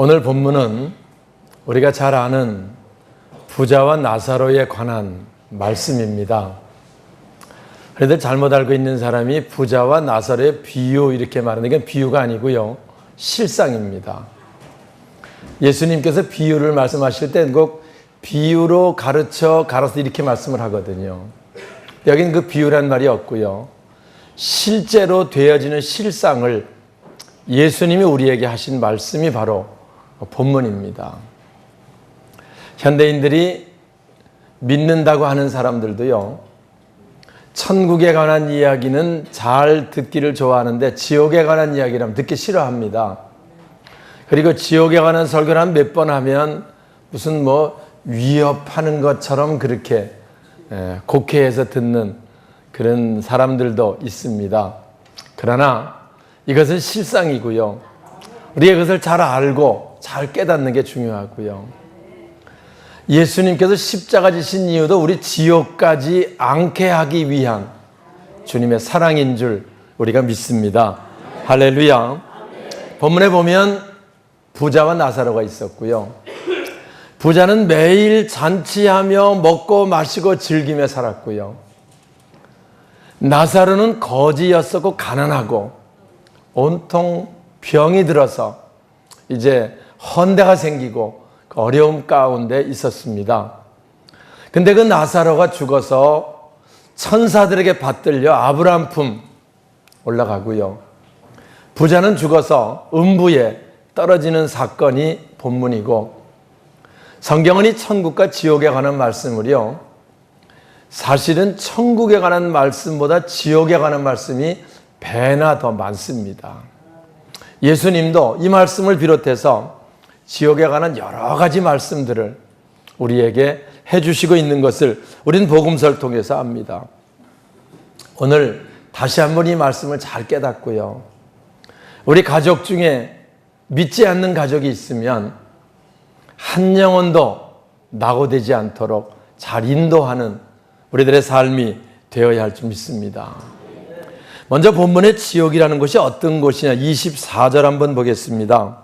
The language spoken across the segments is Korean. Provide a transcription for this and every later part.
오늘 본문은 우리가 잘 아는 부자와 나사로에 관한 말씀입니다. 그런데 잘못 알고 있는 사람이 부자와 나사로의 비유 이렇게 말하는 게 비유가 아니고요, 실상입니다. 예수님께서 비유를 말씀하실 때 꼭 비유로 갈아서 이렇게 말씀을 하거든요. 여기는 그 비유란 말이 없고요, 실제로 되어지는 실상을 예수님이 우리에게 하신 말씀이 바로 본문입니다. 현대인들이 믿는다고 하는 사람들도요, 천국에 관한 이야기는 잘 듣기를 좋아하는데 지옥에 관한 이야기라면 듣기 싫어합니다. 그리고 지옥에 관한 설교를 한 몇 번 하면 무슨 위협하는 것처럼 그렇게 곡해해서 듣는 그런 사람들도 있습니다. 그러나 이것은 실상이고요, 우리가 그것을 잘 알고 잘 깨닫는 게 중요하고요, 예수님께서 십자가 지신 이유도 우리 지옥 가지 않게 하기 위한 주님의 사랑인 줄 우리가 믿습니다. 할렐루야. 본문에 보면 부자와 나사로가 있었고요, 부자는 매일 잔치하며 먹고 마시고 즐기며 살았고요, 나사로는 거지였었고 가난하고 온통 병이 들어서 이제 헌대가 생기고 어려움 가운데 있었습니다. 근데 그 나사로가 죽어서 천사들에게 받들려 아브라함 품 올라가고요, 부자는 죽어서 음부에 떨어지는 사건이 본문이고, 성경은 이 천국과 지옥에 관한 말씀을요, 사실은 천국에 관한 말씀보다 지옥에 관한 말씀이 배나 더 많습니다. 예수님도 이 말씀을 비롯해서 지옥에 관한 여러 가지 말씀들을 우리에게 해주시고 있는 것을 우리는 복음서를 통해서 압니다. 오늘 다시 한번 이 말씀을 잘 깨닫고요, 우리 가족 중에 믿지 않는 가족이 있으면 한 영혼도 낙오되지 않도록 잘 인도하는 우리들의 삶이 되어야 할 줄 믿습니다. 먼저 본문의 지옥이라는 곳이 어떤 곳이냐, 24절 한번 보겠습니다.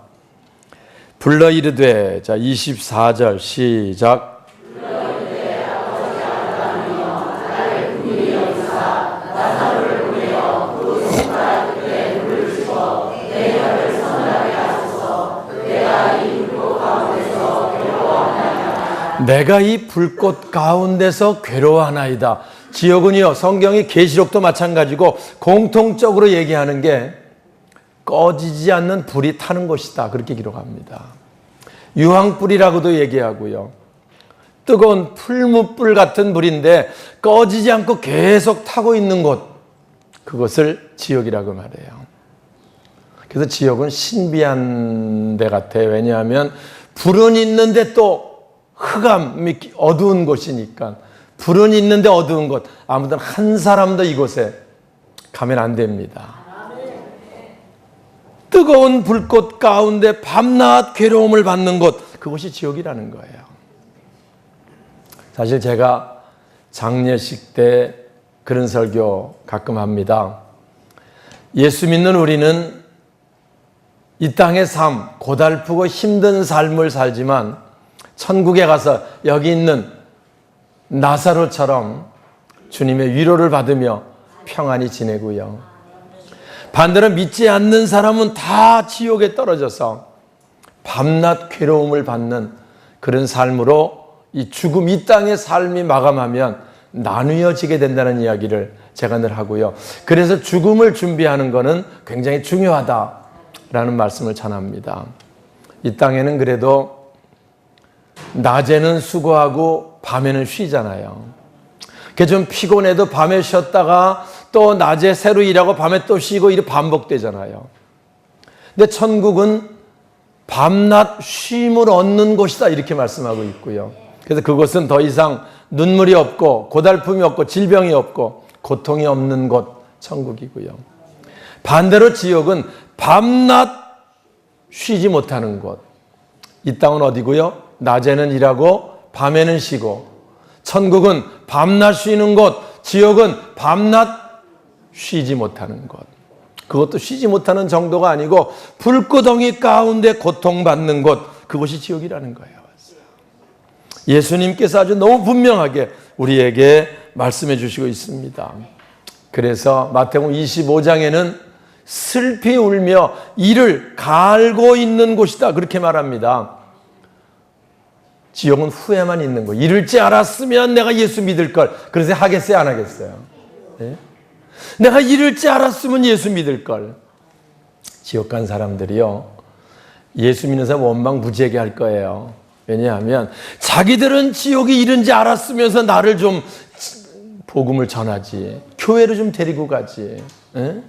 불러 이르되, 자 24절 시작. 내가 이 불꽃 가운데서 괴로워하나이다. 지옥은요, 성경이 계시록도 마찬가지고 공통적으로 얘기하는 게 꺼지지 않는 불이 타는 곳이다, 그렇게 기록합니다. 유황불이라고도 얘기하고요, 뜨거운 풀무불 같은 불인데 꺼지지 않고 계속 타고 있는 곳, 그것을 지옥이라고 말해요. 그래서 지옥은 신비한 데 같아요. 왜냐하면 불은 있는데 또 흑암이 어두운 곳이니까, 불은 있는데 어두운 곳, 아무튼 한 사람도 이곳에 가면 안 됩니다. 뜨거운 불꽃 가운데 밤낮 괴로움을 받는 곳, 그곳이 지옥이라는 거예요. 사실 제가 장례식 때 그런 설교 가끔 합니다. 예수 믿는 우리는 이 땅의 삶, 고달프고 힘든 삶을 살지만 천국에 가서 여기 있는 나사로처럼 주님의 위로를 받으며 평안히 지내고요, 반대로 믿지 않는 사람은 다 지옥에 떨어져서 밤낮 괴로움을 받는 그런 삶으로 이 죽음, 이 땅의 삶이 마감하면 나뉘어지게 된다는 이야기를 제가 늘 하고요, 그래서 죽음을 준비하는 것은 굉장히 중요하다라는 말씀을 전합니다. 이 땅에는 그래도 낮에는 수고하고 밤에는 쉬잖아요. 그게 좀 피곤해도 밤에 쉬었다가 또 낮에 새로 일하고 밤에 또 쉬고 이렇게 반복되잖아요. 근데 천국은 밤낮 쉼을 얻는 곳이다, 이렇게 말씀하고 있고요. 그래서 그곳은 더 이상 눈물이 없고 고달픔이 없고 질병이 없고 고통이 없는 곳, 천국이고요. 반대로 지옥은 밤낮 쉬지 못하는 곳, 이 땅은 어디고요? 낮에는 일하고 밤에는 쉬고, 천국은 밤낮 쉬는 곳, 지옥은 밤낮 쉬지 못하는 곳. 그것도 쉬지 못하는 정도가 아니고 불구덩이 가운데 고통받는 곳, 그것이 지옥이라는 거예요. 예수님께서 아주 너무 분명하게 우리에게 말씀해 주시고 있습니다. 그래서 마태복음 25장에는 슬피 울며 이를 갈고 있는 곳이다, 그렇게 말합니다. 지옥은 후회만 있는 거. 이럴 줄 알았으면 내가 예수 믿을 걸. 그래서 하겠어요, 안 하겠어요? 네? 내가 이럴 줄 알았으면 예수 믿을 걸. 지옥 간 사람들이요, 예수 믿는 사람 원망 무지하게 할 거예요. 왜냐하면 자기들은 지옥이 이른지 알았으면서 나를 좀 복음을 전하지, 교회를 좀 데리고 가지, 에?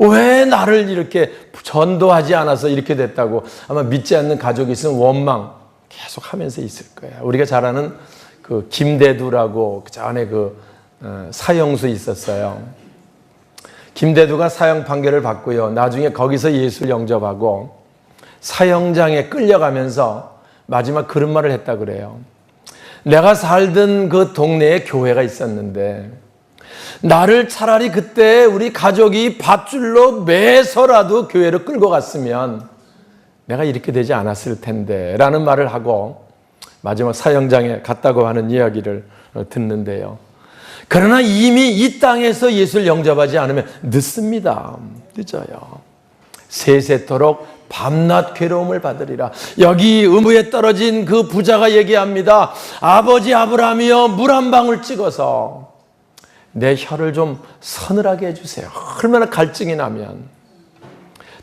왜 나를 이렇게 전도하지 않아서 이렇게 됐다고 아마 믿지 않는 가족이 있으면 원망 계속 하면서 있을 거예요. 우리가 잘 아는 그 김대두라고 그 전에 사형수 있었어요. 김대두가 사형 판결을 받고요, 나중에 거기서 예수를 영접하고 사형장에 끌려가면서 마지막 그런 말을 했다 그래요. 내가 살던 그 동네에 교회가 있었는데 나를 차라리 그때 우리 가족이 밧줄로 매서라도 교회로 끌고 갔으면 내가 이렇게 되지 않았을 텐데 라는 말을 하고 마지막 사형장에 갔다고 하는 이야기를 듣는데요. 그러나 이미 이 땅에서 예수를 영접하지 않으면 늦습니다. 늦어요. 세세토록 밤낮 괴로움을 받으리라. 여기 의무에 떨어진 그 부자가 얘기합니다. 아버지 아브라함이여, 물 한 방울 찍어서 내 혀를 좀 서늘하게 해주세요. 얼마나 갈증이 나면.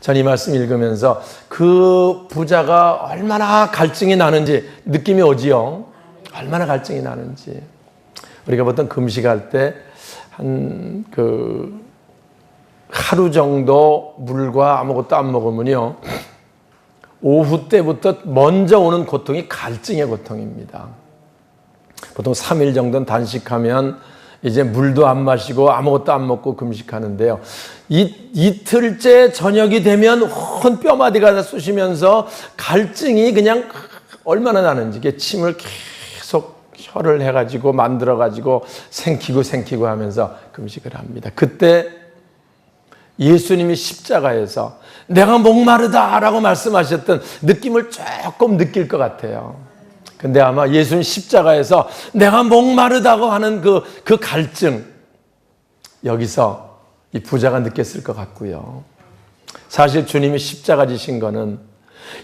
전 이 말씀 읽으면서 그 부자가 얼마나 갈증이 나는지 느낌이 오지요. 얼마나 갈증이 나는지. 우리가 보통 금식할 때 하루 정도 물과 아무것도 안 먹으면요, 오후 때부터 먼저 오는 고통이 갈증의 고통입니다. 보통 3일 정도는 단식하면 이제 물도 안 마시고 아무것도 안 먹고 금식하는데요. 이틀째 저녁이 되면 온 뼈마디가 다 쑤시면서 갈증이 그냥 얼마나 나는지, 이게 침을 계속 혀를 해가지고 만들어가지고 생기고 하면서 금식을 합니다. 그때 예수님이 십자가에서 내가 목마르다라고 말씀하셨던 느낌을 조금 느낄 것 같아요. 근데 아마 예수님 십자가에서 내가 목마르다고 하는 그 갈증, 여기서 이 부자가 느꼈을 것 같고요. 사실 주님이 십자가 지신 거는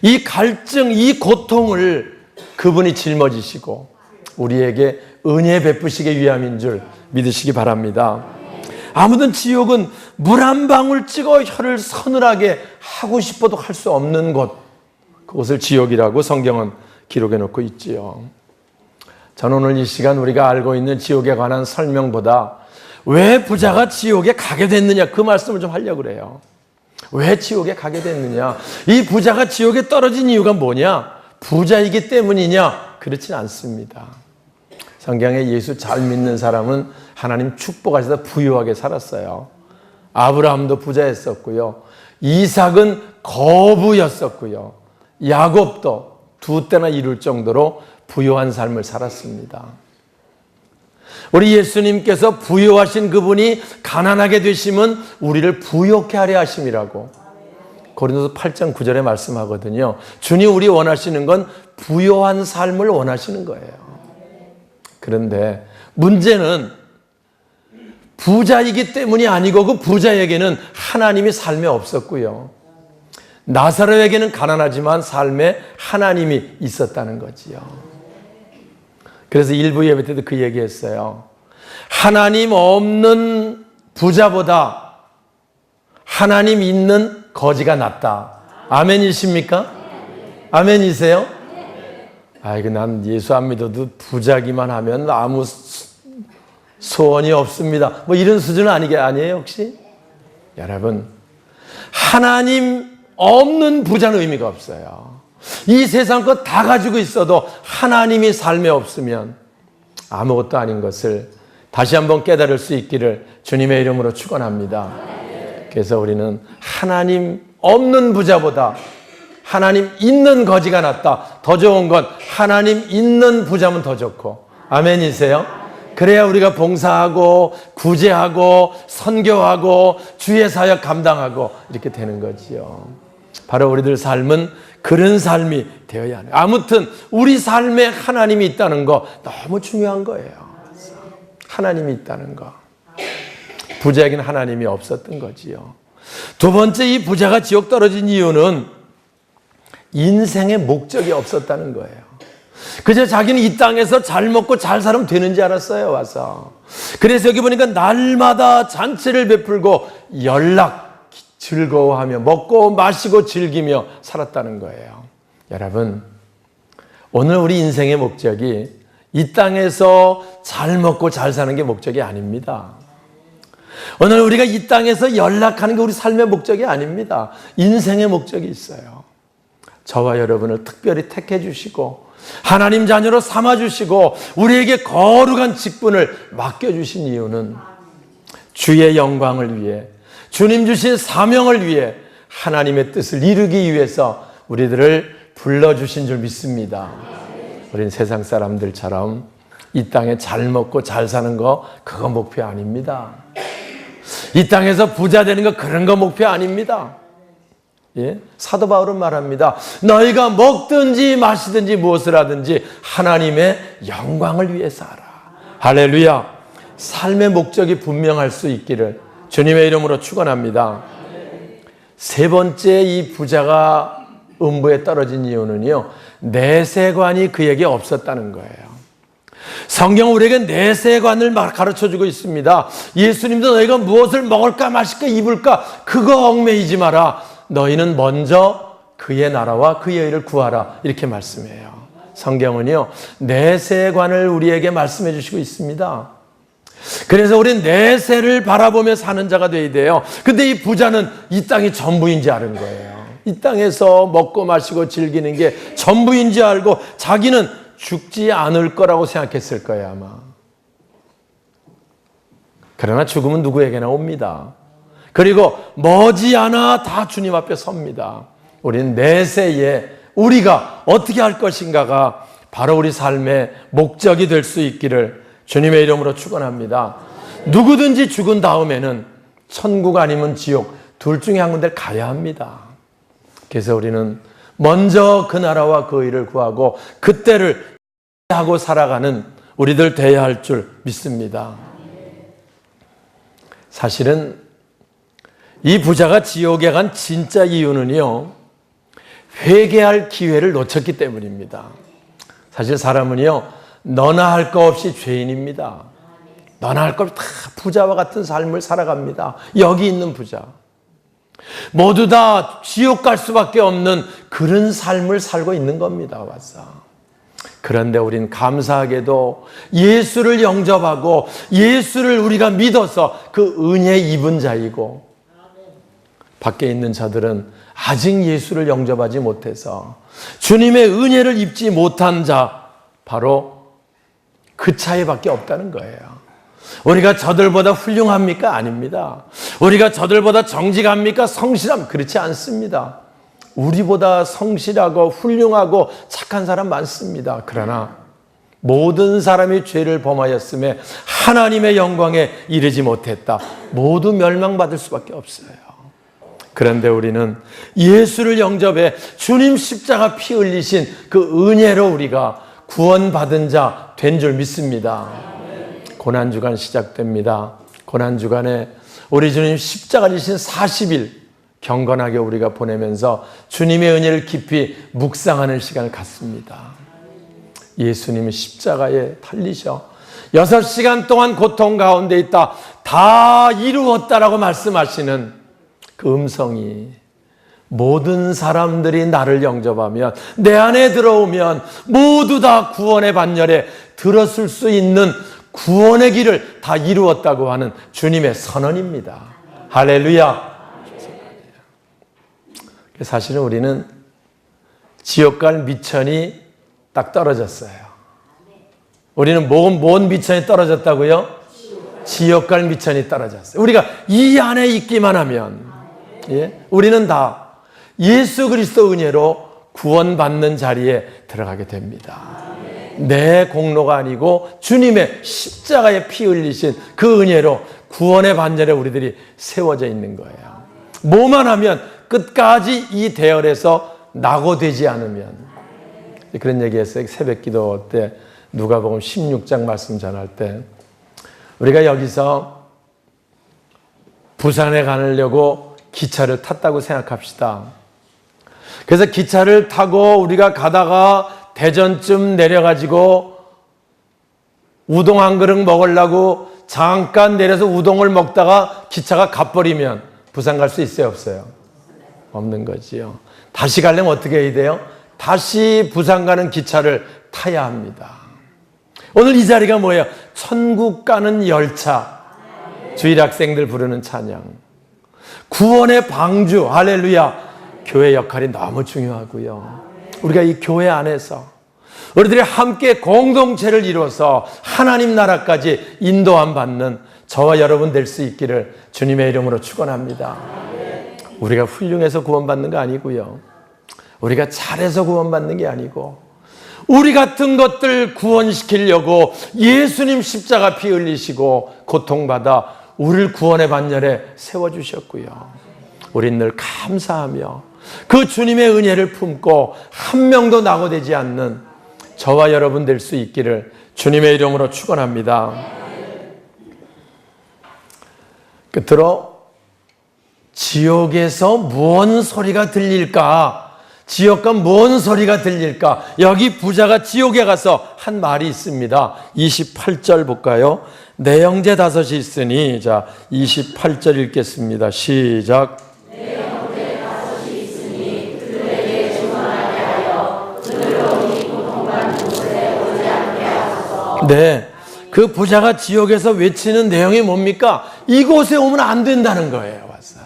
이 갈증, 이 고통을 그분이 짊어지시고 우리에게 은혜 베푸시기 위함인 줄 믿으시기 바랍니다. 아무든 지옥은 물 한 방울 찍어 혀를 서늘하게 하고 싶어도 할 수 없는 곳, 그것을 지옥이라고 성경은 기록해 놓고 있지요. 저는 오늘 이 시간 우리가 알고 있는 지옥에 관한 설명보다 왜 부자가 지옥에 가게 됐느냐, 그 말씀을 좀 하려고 그래요. 왜 지옥에 가게 됐느냐, 이 부자가 지옥에 떨어진 이유가 뭐냐, 부자이기 때문이냐? 그렇진 않습니다. 성경에 예수 잘 믿는 사람은 하나님 축복하셔서 부유하게 살았어요. 아브라함도 부자였었고요, 이삭은 거부였었고요, 야곱도 두 때나 이룰 정도로 부유한 삶을 살았습니다. 우리 예수님께서 부유하신 그분이 가난하게 되심은 우리를 부욕해 하려 하심이라고 고린도서 8장 9절에 말씀하거든요. 주님 우리 원하시는 건 부유한 삶을 원하시는 거예요. 그런데 문제는 부자이기 때문이 아니고 그 부자에게는 하나님이 삶에 없었고요, 나사로에게는 가난하지만 삶에 하나님이 있었다는 거지요. 그래서 일부 예배 때도 그 얘기했어요. 하나님 없는 부자보다 하나님 있는 거지가 낫다. 아멘이십니까? 아멘이세요? 아이고, 난 예수 안 믿어도 부자기만 하면 아무 소원이 없습니다, 뭐 이런 수준은 아니에요 혹시? 여러분, 하나님 없는 부자는 의미가 없어요. 이 세상 것 다 가지고 있어도 하나님이 삶에 없으면 아무것도 아닌 것을 다시 한번 깨달을 수 있기를 주님의 이름으로 축원합니다. 그래서 우리는 하나님 없는 부자보다 하나님 있는 거지가 낫다. 더 좋은 건 하나님 있는 부자면 더 좋고. 아멘이세요? 그래야 우리가 봉사하고 구제하고 선교하고 주의 사역 감당하고 이렇게 되는 거지요. 바로 우리들 삶은 그런 삶이 되어야 하는. 아무튼 우리 삶에 하나님이 있다는 거 너무 중요한 거예요. 하나님이 있다는 거. 부자에게는 하나님이 없었던 거지요. 두 번째, 이 부자가 지옥 떨어진 이유는 인생의 목적이 없었다는 거예요. 그저 자기는 이 땅에서 잘 먹고 잘 살면 되는 줄 알았어요, 와서. 그래서 여기 보니까 날마다 잔치를 베풀고 연락 즐거워하며 먹고 마시고 즐기며 살았다는 거예요. 여러분, 오늘 우리 인생의 목적이 이 땅에서 잘 먹고 잘 사는 게 목적이 아닙니다. 오늘 우리가 이 땅에서 연락하는 게 우리 삶의 목적이 아닙니다. 인생의 목적이 있어요. 저와 여러분을 특별히 택해 주시고 하나님 자녀로 삼아 주시고 우리에게 거룩한 직분을 맡겨주신 이유는 주의 영광을 위해, 주님 주신 사명을 위해, 하나님의 뜻을 이루기 위해서 우리들을 불러주신 줄 믿습니다. 우린 세상 사람들처럼 이 땅에 잘 먹고 잘 사는 거 그거 목표 아닙니다. 이 땅에서 부자 되는 거 그런 거 목표 아닙니다. 예? 사도 바울은 말합니다. 너희가 먹든지 마시든지 무엇을 하든지 하나님의 영광을 위해서 하라. 할렐루야. 삶의 목적이 분명할 수 있기를 주님의 이름으로 축원합니다. 세 번째, 이 부자가 음부에 떨어진 이유는요, 내세관이 그에게 없었다는 거예요. 성경은 우리에게 내세관을 가르쳐주고 있습니다. 예수님도 너희가 무엇을 먹을까 마실까 입을까 그거 얽매이지 마라. 너희는 먼저 그의 나라와 그의 의를 구하라. 이렇게 말씀해요. 성경은요, 내세관을 우리에게 말씀해 주시고 있습니다. 그래서 우리는 내세를 바라보며 사는 자가 되어야 돼요. 근데 이 부자는 이 땅이 전부인지 아는 거예요. 이 땅에서 먹고 마시고 즐기는 게 전부인지 알고 자기는 죽지 않을 거라고 생각했을 거예요, 아마. 그러나 죽음은 누구에게나 옵니다. 그리고 머지않아 다 주님 앞에 섭니다. 우리는 내세에 우리가 어떻게 할 것인가가 바로 우리 삶의 목적이 될 수 있기를 주님의 이름으로 축원합니다. 누구든지 죽은 다음에는 천국 아니면 지옥 둘 중에 한 군데를 가야 합니다. 그래서 우리는 먼저 그 나라와 그 의를 구하고 그때를 하고 살아가는 우리들 되어야 할 줄 믿습니다. 사실은 이 부자가 지옥에 간 진짜 이유는요, 회개할 기회를 놓쳤기 때문입니다. 사실 사람은요, 너나 할 거 없이 죄인입니다. 너나 할 거 없이 다 부자와 같은 삶을 살아갑니다. 여기 있는 부자. 모두 다 지옥 갈 수밖에 없는 그런 삶을 살고 있는 겁니다, 와서. 그런데 우린 감사하게도 예수를 영접하고 예수를 우리가 믿어서 그 은혜 입은 자이고, 밖에 있는 자들은 아직 예수를 영접하지 못해서 주님의 은혜를 입지 못한 자, 바로 그 차이밖에 없다는 거예요. 우리가 저들보다 훌륭합니까? 아닙니다. 우리가 저들보다 정직합니까? 성실함? 그렇지 않습니다. 우리보다 성실하고 훌륭하고 착한 사람 많습니다. 그러나 모든 사람이 죄를 범하였음에 하나님의 영광에 이르지 못했다. 모두 멸망받을 수밖에 없어요. 그런데 우리는 예수를 영접해 주님 십자가 피 흘리신 그 은혜로 우리가 구원받은 자 된 줄 믿습니다. 고난주간 시작됩니다. 고난주간에 우리 주님 십자가 지신 40일 경건하게 우리가 보내면서 주님의 은혜를 깊이 묵상하는 시간을 갖습니다. 예수님이 십자가에 달리셔 6시간 동안 고통 가운데 있다 다 이루었다라고 말씀하시는 그 음성이, 모든 사람들이 나를 영접하면, 내 안에 들어오면 모두 다 구원의 반열에 들었을 수 있는 구원의 길을 다 이루었다고 하는 주님의 선언입니다. 할렐루야. 사실은 우리는 지옥 갈 미천이 딱 떨어졌어요. 우리는 뭔 미천이 떨어졌다고요? 지옥 갈 미천이 떨어졌어요. 우리가 이 안에 있기만 하면, 예? 우리는 다 예수 그리스도 은혜로 구원받는 자리에 들어가게 됩니다. 내 공로가 아니고 주님의 십자가의 피 흘리신 그 은혜로 구원의 반열에 우리들이 세워져 있는 거예요. 뭐만 하면 끝까지 이 대열에서 낙오되지 않으면. 그런 얘기했어요. 새벽기도 때 누가복음 16장 말씀 전할 때 우리가 여기서 부산에 가려고 기차를 탔다고 생각합시다. 그래서 기차를 타고 우리가 가다가 대전쯤 내려가지고 우동 한 그릇 먹으려고 잠깐 내려서 우동을 먹다가 기차가 가버리면 부산 갈 수 있어요, 없어요? 없는 거지요. 다시 가려면 어떻게 해야 돼요? 다시 부산 가는 기차를 타야 합니다. 오늘 이 자리가 뭐예요? 천국 가는 열차. 주일 학생들 부르는 찬양. 구원의 방주, 할렐루야. 교회 역할이 너무 중요하고요. 우리가 이 교회 안에서 우리들이 함께 공동체를 이루어서 하나님 나라까지 인도함 받는 저와 여러분 될 수 있기를 주님의 이름으로 축원합니다. 우리가 훌륭해서 구원받는 거 아니고요. 우리가 잘해서 구원받는 게 아니고 우리 같은 것들 구원시키려고 예수님 십자가 피 흘리시고 고통받아 우리를 구원의 반열에 세워주셨고요. 우린 늘 감사하며 그 주님의 은혜를 품고 한 명도 낙오되지 않는 저와 여러분 될 수 있기를 주님의 이름으로 축원합니다. 끝으로 지옥에서 무슨 소리가 들릴까? 지옥과 뭔 소리가 들릴까? 여기 부자가 지옥에 가서 한 말이 있습니다. 28절 볼까요? 내 형제 다섯이 있으니, 자 28절 읽겠습니다. 시작. 내 형제 다섯이 있으니 그들에게 증언하게 하여 그들로 이 고통받는 곳에 오지 않게 하소서. 네, 그 부자가 지옥에서 외치는 내용이 뭡니까? 이곳에 오면 안 된다는 거예요. 와서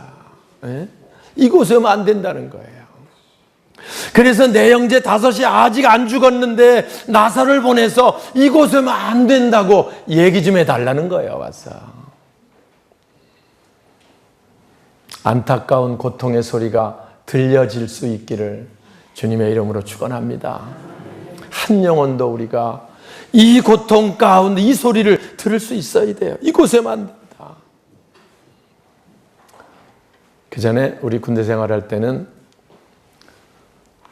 네? 이곳에 오면 안 된다는 거예요. 그래서 내 형제 다섯이 아직 안 죽었는데 나사로를 보내서 이곳에 오면 안 된다고 얘기 좀 해달라는 거예요. 와서 안타까운 고통의 소리가 들려질 수 있기를 주님의 이름으로 축원합니다. 한 영혼도 우리가 이 고통 가운데 이 소리를 들을 수 있어야 돼요. 이곳에 오면 안 된다. 그 전에 우리 군대 생활할 때는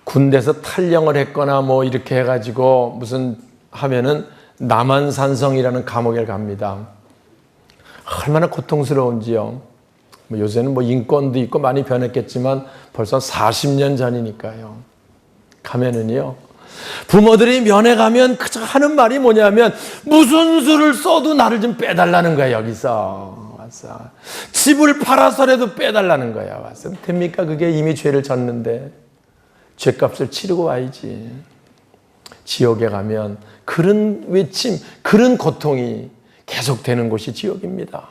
군대에서 탈영을 했거나 뭐 이렇게 해가지고 무슨 하면은 남한산성이라는 감옥에 갑니다. 얼마나 고통스러운지요. 뭐 요새는 뭐 인권도 있고 많이 변했겠지만 벌써 40년 전이니까요. 가면은요. 부모들이 면회 가면 그저 하는 말이 뭐냐면 무슨 수를 써도 나를 좀 빼달라는 거야. 여기서 와서 집을 팔아서라도 빼달라는 거야. 와서 됩니까? 그게 이미 죄를 졌는데 죄값을 치르고 와야지. 지옥에 가면 그런 외침, 그런 고통이 계속되는 곳이 지옥입니다.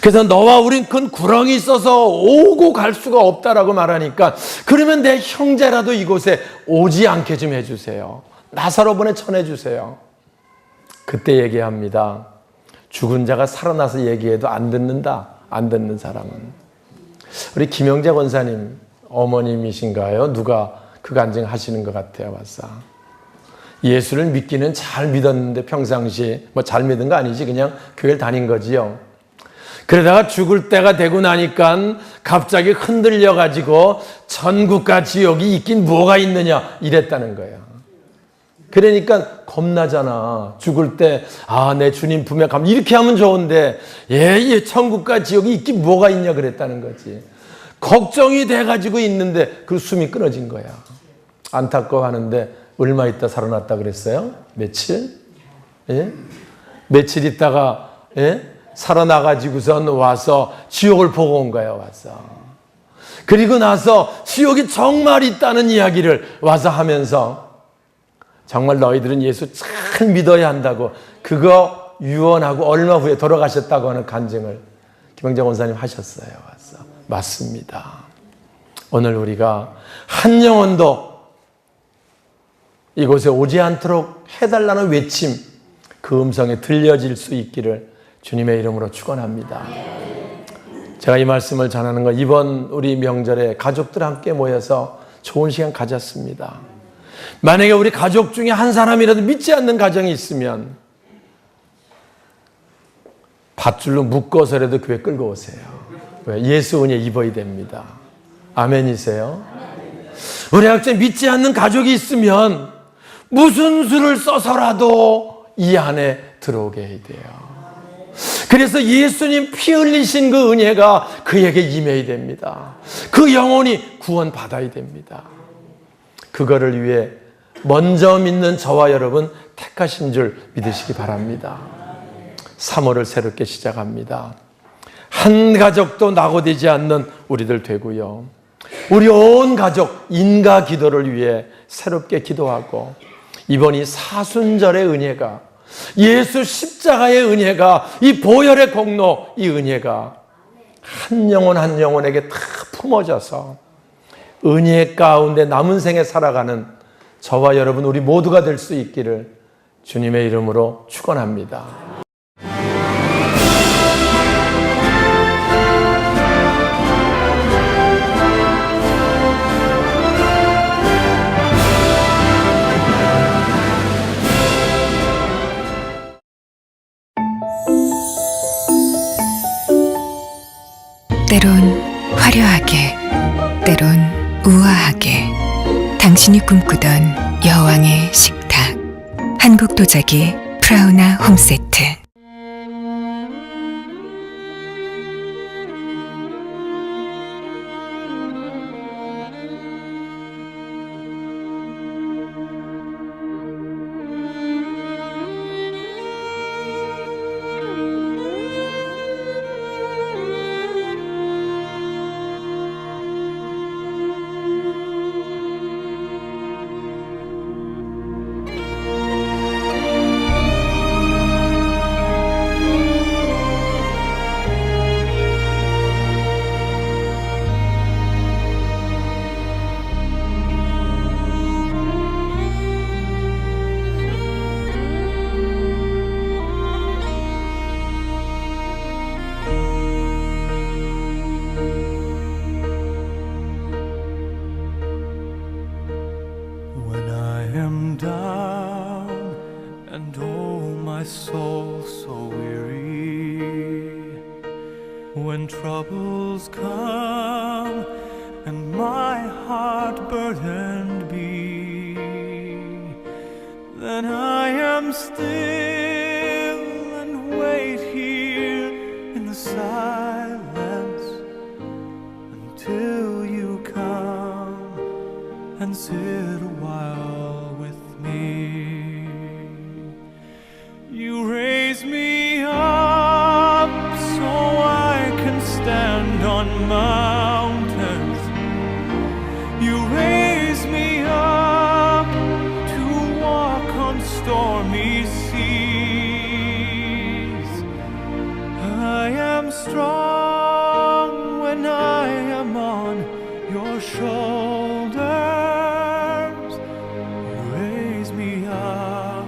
그래서 너와 우린 큰 구렁이 있어서 오고 갈 수가 없다라고 말하니까 그러면 내 형제라도 이곳에 오지 않게 좀 해주세요. 나사로 보내 전해주세요. 그때 얘기합니다. 죽은 자가 살아나서 얘기해도 안 듣는다. 안 듣는 사람은. 우리 김영재 권사님 어머님이신가요? 누가 그 간증 하시는 것 같아요. 와서 예수를 믿기는 잘 믿었는데 평상시에 뭐 잘 믿은 거 아니지 그냥 교회를 다닌 거지요. 그러다가 죽을 때가 되고 나니까 갑자기 흔들려 가지고 천국과 지옥이 있긴 뭐가 있느냐 이랬다는 거예요. 그러니까 겁나잖아. 죽을 때 내 주님 품에 가면 이렇게 하면 좋은데 천국과 지옥이 있긴 뭐가 있냐 그랬다는 거지. 걱정이 돼가지고 있는데 그 숨이 끊어진 거야. 안타까워하는데 얼마 있다 살아났다 그랬어요? 며칠? 예? 며칠 있다가 살아나가지고선 와서 지옥을 보고 온 거야. 와서 그리고 나서 지옥이 정말 있다는 이야기를 와서 하면서 정말 너희들은 예수 잘 믿어야 한다고 그거 유언하고 얼마 후에 돌아가셨다고 하는 간증을 김영재 원사님 하셨어요. 와서 맞습니다. 오늘 우리가 한 영혼도 이곳에 오지 않도록 해달라는 외침, 그 음성에 들려질 수 있기를 주님의 이름으로 축원합니다. 제가 이 말씀을 전하는 건 이번 우리 명절에 가족들 함께 모여서 좋은 시간 가졌습니다. 만약에 우리 가족 중에 한 사람이라도 믿지 않는 가정이 있으면 밧줄로 묶어서라도 교회 끌고 오세요. 왜? 예수 은혜 입어야 됩니다. 아멘이세요? 우리 각자 믿지 않는 가족이 있으면 무슨 수를 써서라도 이 안에 들어오게 해야 돼요. 그래서 예수님 피 흘리신 그 은혜가 그에게 임해야 됩니다. 그 영혼이 구원받아야 됩니다. 그거를 위해 먼저 믿는 저와 여러분 택하신 줄 믿으시기 바랍니다. 3월을 새롭게 시작합니다. 한 가족도 낙오되지 않는 우리들 되고요. 우리 온 가족 인가 기도를 위해 새롭게 기도하고 이번 이 사순절의 은혜가 예수 십자가의 은혜가 이 보혈의 공로 이 은혜가 한 영혼 한 영혼에게 다 품어져서 은혜 가운데 남은 생에 살아가는 저와 여러분 우리 모두가 될 수 있기를 주님의 이름으로 축원합니다. 때론 화려하게, 때론 우아하게 당신이 꿈꾸던 여왕의 식탁 한국도자기 프라우나 홈세트. When troubles come and my heart burdened be, then I am still and wait here in the silence until you come and sit a while with me. You raise me up so I can stand on mountains. You raise me up to walk on stormy seas. I am strong when I am on your shoulders. You raise me up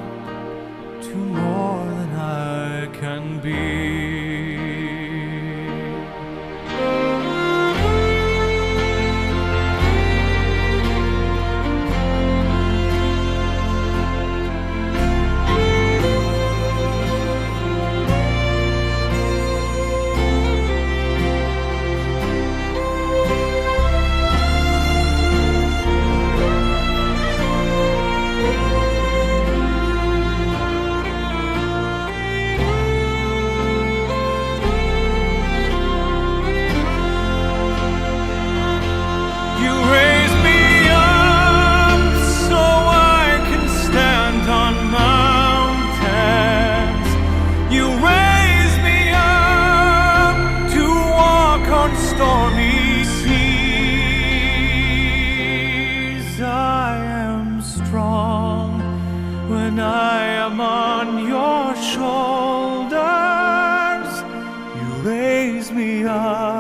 to more than I can be. Stormy seas, I am strong when I am on your shoulders. You raise me up